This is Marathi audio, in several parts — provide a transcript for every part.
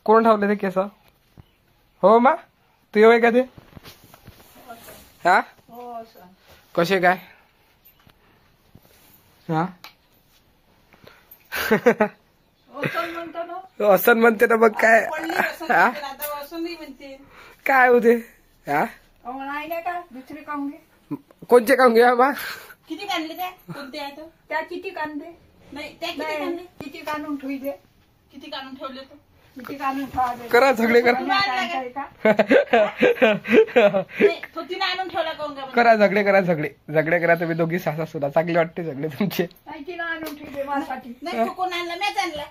कोण ठेवले ते केस? हो मा तू येऊ का ते? हा कसे काय? हा असं म्हणते ना मग काय? हा काय होते? हा दुसरे कांगे कोणचे काम घ्या बा? किती काढले त्या? कोणते आहेत त्या? किती कांदे? नाही त्या किती कांदे? किती काढून ठेवले? किती काढून ठेवले तू? किती काढून ठेवले? करा झगडे करा आणून ठेवला कांगा करा झगडे करा झगडे करा तुम्ही दोघी सासा सुना चांगले वाटते झगडे तुमचे. आणून ठेवले माझ्यासाठी. नाही कोण आणला? मॅच आणला.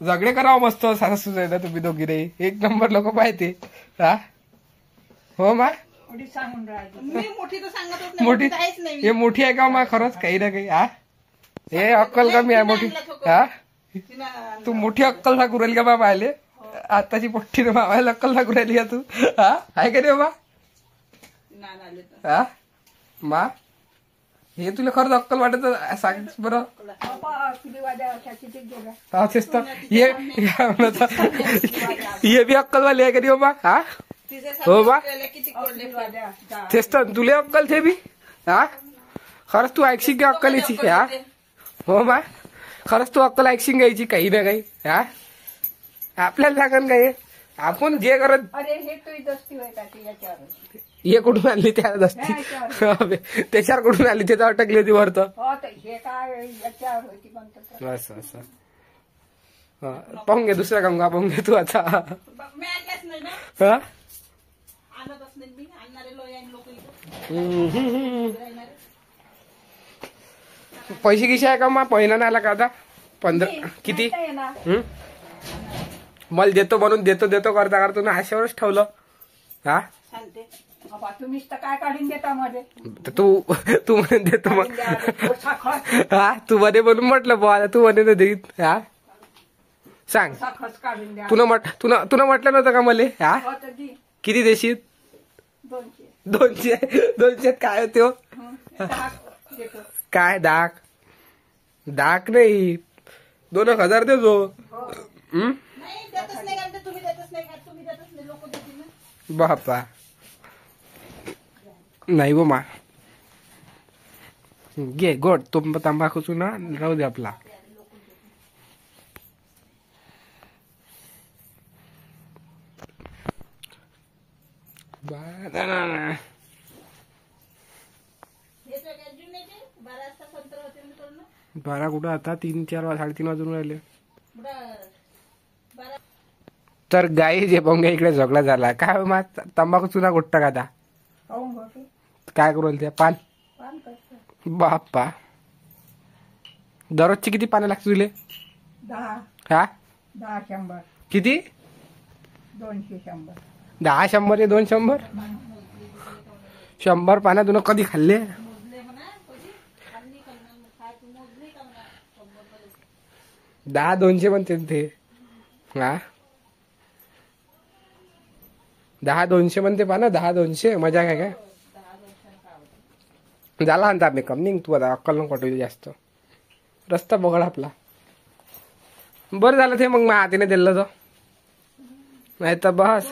झगडे करावं मस्त सासा सुना तुम्ही दोघी रे एक नंबर लोक पाहिजे. हा हो मा सांगून राहिली मोठी तर सांगत मोठी हे मोठी आहे का मा? खरंच काही ना काही. हा हे अक्कल कमी आहे मोठी. हा तू मोठी अक्कल दाखवू राहिली का बा पाहिले? आताची पोट्टी मावायला अक्कल दाखवू राहिली का तू? हा आहे का रे बा? हा मा हे तुला खरंच अक्कल वाटत सांग बरं. हा तेच तर हे बी अक्कलवाली आहे का रे बा? हा हो बा तेच तर तुला अक्कल ते बी. हा खरंच तू ऐकशील का अक्कल याची? हा हो बा खरंच तू अक्कल ऐकशील घ्यायची काही ना काही. हा आपल्याला लागन काय आपण जे करत. हे कुठून आणली त्या दस्ती? त्याच्यावर कुठून आली? त्याचा अटकली होती वरत. असं असं पाहून घे दुसऱ्या गंगा पाहून घे तू आता. हा पैसे किशे आहे का मा? पहिला नाही आला का आता? 15 किती? मला देतो म्हणून देतो देतो करता करतो ना आशावरच ठेवलं. हा तुम्हीच तर काय काढून देता मध्ये? तू तू म्हणे देतो मग. हा तू मध्ये म्हणून म्हटलं बुवा तू म्हणे देत. हा सांग तुला म्हटलं नव्हतं का मला? हा किती देशील? 200 200 काय होते हो? काय दाख दाख नाही 2000 देतो. बापा नाही वो मा घे गोड तुम तंबाखू ना राहू दे आपला. बारा कुठं आता 3-4 3:30 वाजून राहिले. तर गाई जे बंग इकडे झगडा झाला काय मा तंबाखू चुना गोट्टा का आता काय करू त्या पान? बाप्पा दररोजची किती पानं लागते तुले? 10. हा 10 100 किती? 200 100 10 100 हे 200 100 पानं तुला कधी खाल्ले? 10 200 म्हणते ते. हा 10 200 म्हणते पाना 10 200 मजा काय काय झाला आणता मी कम निघ तू आता अक्कल नको पाठवली जास्त. रस्ता बघड आपला. बरं झालं ते मग माझ्या हातीने दिलं तर नाही तर बस.